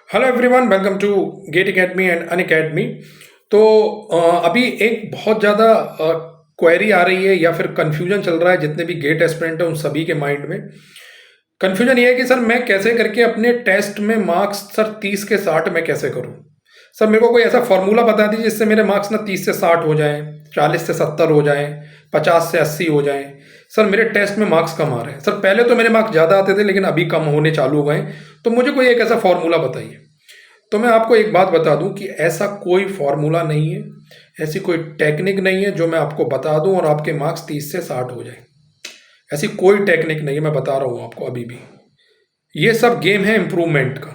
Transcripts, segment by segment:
Hello everyone, welcome to GATE academy and Unacademy. तो अभी एक बहुत ज़्यादा क्वेरी आ रही है या फिर कंफ्यूजन चल रहा है जितने भी गेट एस्पिरेंट हैं उन सभी के माइंड में। कंफ्यूजन ये है कि सर मैं कैसे करके अपने टेस्ट में मार्क्स सर 30 के 60 मैं कैसे करूं। सर मेरे को कोई ऐसा फॉर्मूला बता दीजिए जिससे मेरे मार्क्स ना 30 से 60 हो जाएं, 40 से 70 हो जाएं, 50 से 80 हो जाएं। सर मेरे टेस्ट में मार्क्स कम आ रहे हैं। सर पहले तो मेरे मार्क्स ज़्यादा आते थे लेकिन अभी कम होने चालू हो गए। तो मुझे कोई एक ऐसा फॉर्मूला बताइए। तो मैं आपको एक बात बता दूं कि ऐसा कोई फॉर्मूला नहीं है, ऐसी कोई टेक्निक नहीं है जो मैं आपको बता दूं और आपके मार्क्स 30 से 60 हो जाए। ऐसी कोई टेक्निक नहीं है, मैं बता रहा हूं आपको अभी भी। ये सब गेम है इम्प्रूवमेंट का।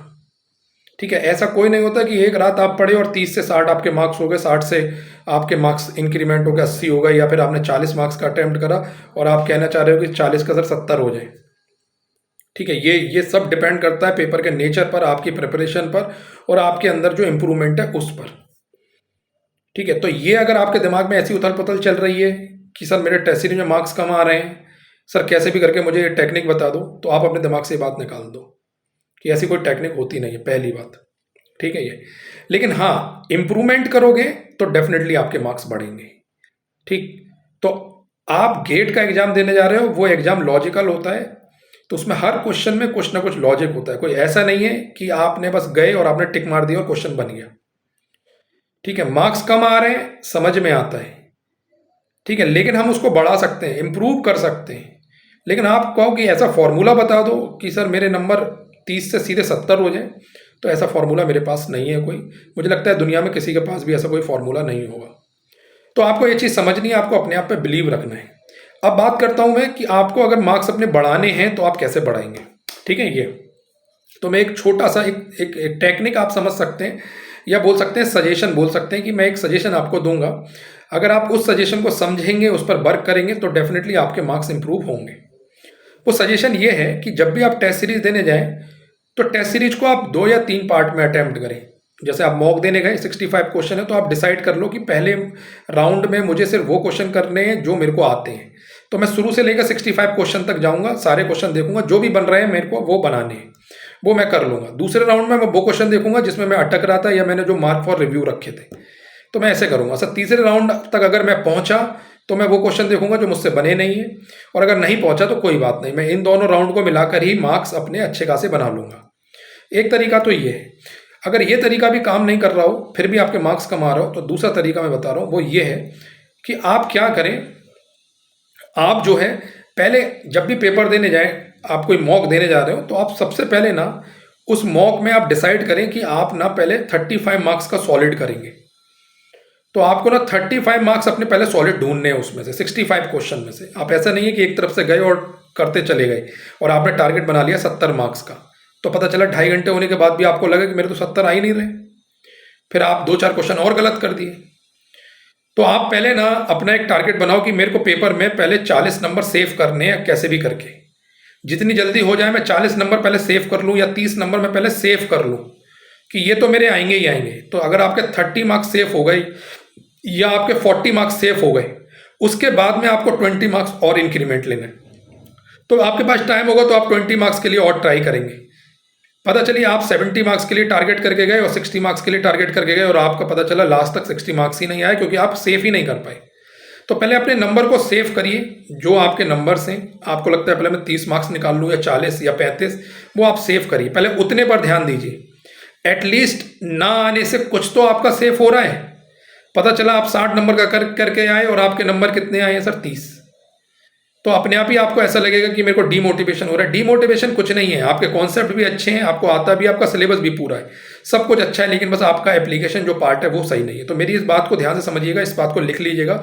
ठीक है, ऐसा कोई नहीं होता कि एक रात आप पढ़े और 30 से 60 आपके मार्क्स हो गए, 60 से आपके मार्क्स इंक्रीमेंट हो गए 80 हो गए, या फिर आपने 40 मार्क्स का अटेम्प्ट करा और आप कहना चाह रहे हो कि 40 का सर 70 हो जाए। ठीक है, ये सब डिपेंड करता है पेपर के नेचर पर, आपकी प्रिपरेशन पर और आपके अंदर जो इम्प्रूवमेंट है उस पर। ठीक है, तो ये अगर आपके दिमाग में ऐसी उथल पुथल चल रही है कि सर मेरे टेस्ट सीरीज में मार्क्स कम आ रहे हैं, सर कैसे भी करके मुझे ये टेक्निक बता दो, तो आप अपने दिमाग से ये बात निकाल दो कि ऐसी कोई टेक्निक होती नहीं है, पहली बात। ठीक है ये, लेकिन हाँ, इम्प्रूवमेंट करोगे तो डेफिनेटली आपके मार्क्स बढ़ेंगे। ठीक, तो आप गेट का एग्जाम देने जा रहे हो, वो एग्जाम लॉजिकल होता है, तो उसमें हर क्वेश्चन में कुछ ना कुछ लॉजिक होता है। कोई ऐसा नहीं है कि आपने बस गए और आपने टिक मार दिया और क्वेश्चन बन गया। ठीक है, मार्क्स कम आ रहे हैं, समझ में आता है। ठीक है, लेकिन हम उसको बढ़ा सकते हैं, इम्प्रूव कर सकते हैं। लेकिन आप कहो कि ऐसा फॉर्मूला बता दो कि सर मेरे नंबर 30 से सीधे 70 हो जाए, तो ऐसा फॉर्मूला मेरे पास नहीं है कोई। मुझे लगता है दुनिया में किसी के पास भी ऐसा कोई फॉर्मूला नहीं होगा। तो आपको ये चीज़ समझनी है, आपको अपने आप पे बिलीव रखना है। अब बात करता हूं मैं कि आपको अगर मार्क्स अपने बढ़ाने हैं तो आप कैसे बढ़ाएंगे। ठीक है ये, तो मैं एक छोटा सा एक टेक्निक आप समझ सकते हैं, या बोल सकते हैं सजेशन, बोल सकते हैं कि मैं एक सजेशन आपको दूंगा। अगर आप उस सजेशन को समझेंगे, उस पर वर्क करेंगे, तो डेफिनेटली आपके मार्क्स इंप्रूव होंगे। वो सजेशन ये है कि जब भी आप टेस्ट सीरीज देने जाएं, तो टेस्ट सीरीज को आप 2 या 3 पार्ट में अटेम्प्ट करें। जैसे आप मॉक देने गए, 65 क्वेश्चन है, तो आप डिसाइड कर लो कि पहले राउंड में मुझे सिर्फ वो क्वेश्चन करने हैं जो मेरे को आते हैं। तो मैं शुरू से लेकर 65 क्वेश्चन तक जाऊंगा, सारे क्वेश्चन देखूंगा, जो भी बन रहे हैं मेरे को वो बनाने हैं, वो मैं कर लूंगा। दूसरे राउंड में मैं वो क्वेश्चन देखूंगा जिसमें मैं अटक रहा था या मैंने जो मार्क फॉर रिव्यू रखे थे, तो मैं ऐसे करूंगा। सर तीसरे राउंड तक अगर मैं पहुंचा तो मैं वो क्वेश्चन देखूंगा जो मुझसे बने नहीं है, और अगर नहीं पहुंचा तो कोई बात नहीं, मैं इन दोनों राउंड को मिलाकर ही मार्क्स अपने अच्छे खासे बना लूंगा। एक तरीका तो ये है। अगर ये तरीका भी काम नहीं कर रहा हो, फिर भी आपके मार्क्स कम आ रहा हो, तो दूसरा तरीका मैं बता रहा हूँ, वो ये है कि आप क्या करें। आप जो है पहले जब भी पेपर देने जाएं, आप कोई मॉक देने जा रहे हो, तो आप सबसे पहले ना उस मॉक में आप डिसाइड करें कि आप ना पहले 35 मार्क्स का सॉलिड करेंगे। तो आपको ना 35 मार्क्स अपने पहले सॉलिड ढूंढने हैं उसमें से, 65 क्वेश्चन में से। आप ऐसा नहीं है कि एक तरफ से गए और करते चले गए और आपने टारगेट बना लिया 70 मार्क्स का, तो पता चला 2.5 घंटे होने के बाद भी आपको लगा कि मेरे तो 70 आ ही नहीं रहे, फिर आप 2-4 क्वेश्चन और गलत कर दिए। तो आप पहले ना अपना एक टारगेट बनाओ कि मेरे को पेपर में पहले 40 नंबर सेव करने हैं, कैसे भी करके जितनी जल्दी हो जाए मैं 40 नंबर पहले सेव कर लूँ, या 30 नंबर मैं पहले सेव कर लूँ कि ये तो मेरे आएंगे ही आएंगे। तो अगर आपके 30 मार्क्स सेव हो गए या आपके 40 मार्क्स सेव हो गए, उसके बाद में आपको 20 मार्क्स और इंक्रीमेंट लेना है। तो आपके पास टाइम होगा तो आप 20 मार्क्स के लिए और ट्राई करेंगे। पता चलिए आप 70 मार्क्स के लिए टारगेट करके गए और 60 मार्क्स के लिए टारगेट करके गए, और आपका पता चला लास्ट तक 60 मार्क्स ही नहीं आए क्योंकि आप सेफ ही नहीं कर पाए। तो पहले अपने नंबर को सेव करिए, जो आपके नंबर्स हैं, आपको लगता है पहले मैं 30 मार्क्स निकाल लूँ या 40 या 35, वो आप सेव करिए, पहले उतने पर ध्यान दीजिए। एटलीस्ट ना आने से कुछ तो आपका सेफ हो रहा है। पता चला आप 60 नंबर का करके आए और आपके नंबर कितने आए हैं सर 30, तो अपने आप ही आपको ऐसा लगेगा कि मेरे को डीमोटिवेशन हो रहा है। डीमोटिवेशन कुछ नहीं है, आपके कॉन्सेप्ट भी अच्छे हैं, आपको आता भी, आपका सिलेबस भी पूरा है, सब कुछ अच्छा है, लेकिन बस आपका एप्लीकेशन जो पार्ट है वो सही नहीं है। तो मेरी इस बात को ध्यान से समझिएगा, इस बात को लिख लीजिएगा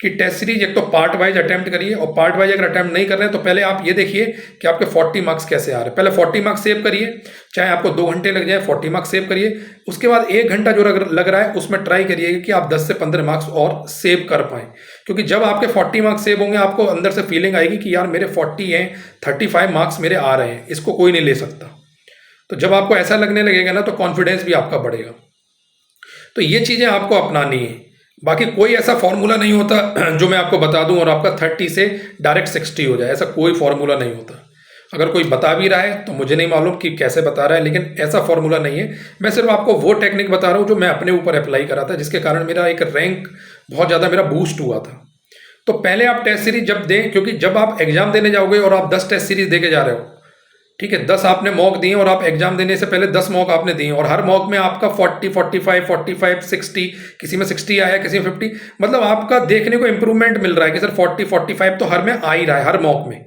कि टेस्ट सीरीज एक तो पार्ट वाइज अटेम्प्ट करिए, और पार्ट वाइज अगर अटेम्प्ट नहीं कर रहे हैं तो पहले आप ये देखिए कि आपके 40 मार्क्स कैसे आ रहे हैं। पहले 40 मार्क्स सेव करिए, चाहे आपको 2 घंटे लग जाए, 40 मार्क्स सेव करिए। उसके बाद 1 घंटा जो लग रहा है उसमें ट्राई करिएगा कि आप 10 से 15 मार्क्स और सेव कर पाएँ, क्योंकि जब आपके 40 मार्क्स सेव होंगे आपको अंदर से फीलिंग आएगी कि यार मेरे 40 हैं, 35 मार्क्स मेरे आ रहे हैं, इसको कोई नहीं ले सकता। तो जब आपको ऐसा लगने लगेगा ना, तो कॉन्फिडेंस भी आपका बढ़ेगा। तो ये चीज़ें आपको अपनानी है। बाकी कोई ऐसा फॉर्मूला नहीं होता जो मैं आपको बता दूं और आपका 30 से डायरेक्ट 60 हो जाए, ऐसा कोई फॉर्मूला नहीं होता। अगर कोई बता भी रहा है तो मुझे नहीं मालूम कि कैसे बता रहा है, लेकिन ऐसा फॉर्मूला नहीं है। मैं सिर्फ आपको वो टेक्निक बता रहा हूँ जो मैं अपने ऊपर अप्लाई करा था, जिसके कारण मेरा एक रैंक बहुत ज़्यादा मेरा बूस्ट हुआ था। तो पहले आप टेस्ट सीरीज जब दें, क्योंकि जब आप एग्जाम देने जाओगे और आप 10 टेस्ट सीरीज दे के जा रहे हो, ठीक है, 10 आपने मॉक दिए और आप एग्जाम देने से पहले 10 मॉक आपने दिए और हर मॉक में आपका 40, 45, 45, 60, किसी में 60 आया, किसी में 50, मतलब आपका देखने को इंप्रूवमेंट मिल रहा है कि सर 40, 45 तो हर में आ ही रहा है हर मॉक में।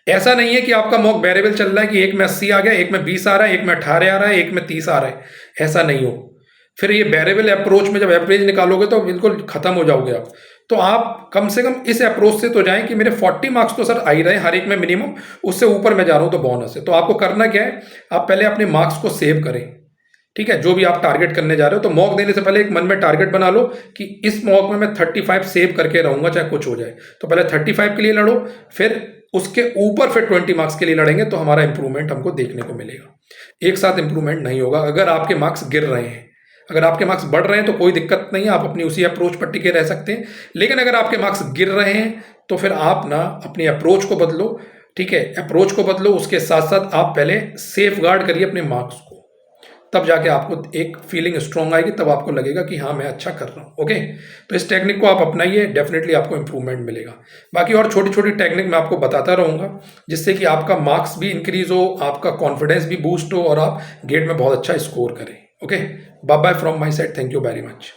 ऐसा नहीं है कि आपका मॉक वेरिएबल चल रहा है कि एक में 80 आ गया, एक में 20 आ रहा है, एक में 18 आ रहा है, एक में 30 आ रहा है, ऐसा नहीं हो। फिर ये वेरिएबल अप्रोच में जब एवरेज निकालोगे तो बिल्कुल खत्म हो जाओगे आप। तो आप कम से कम इस अप्रोच से तो जाएं कि मेरे 40 मार्क्स तो सर आ ही रहे हैं हर एक में मिनिमम, उससे ऊपर मैं जा रहा हूं तो बोनस है। तो आपको करना क्या है, आप पहले अपने मार्क्स को सेव करें, ठीक है, जो भी आप टारगेट करने जा रहे हो। तो मॉक देने से पहले एक मन में टारगेट बना लो कि इस मॉक में मैं 35 सेव करके रहूंगा चाहे कुछ हो जाए। तो पहले 35 के लिए लड़ो, फिर उसके ऊपर फिर 20 मार्क्स के लिए लड़ेंगे तो हमारा इंप्रूवमेंट हमको देखने को मिलेगा। एक साथ इंप्रूवमेंट नहीं होगा। अगर आपके मार्क्स गिर रहे हैं, अगर आपके मार्क्स बढ़ रहे हैं तो कोई दिक्कत नहीं है, आप अपनी उसी अप्रोच पर टिके रह सकते हैं। लेकिन अगर आपके मार्क्स गिर रहे हैं तो फिर आप ना अपनी अप्रोच को बदलो, ठीक है, अप्रोच को बदलो, उसके साथ साथ आप पहले सेफ गार्ड करिए अपने मार्क्स को, तब जाके आपको एक फीलिंग स्ट्रांग आएगी, तब आपको लगेगा कि हाँ मैं अच्छा कर रहा हूँ। ओके, तो इस टेक्निक को आप अपनाइए, डेफिनेटली आपको इंप्रूवमेंट मिलेगा। बाकी और छोटी छोटी टेक्निक मैं आपको बताता रहूँगा, जिससे कि आपका मार्क्स भी इंक्रीज हो, आपका कॉन्फिडेंस भी बूस्ट हो और आप गेट में बहुत अच्छा स्कोर करें। Okay, bye bye from my side, thank you very much.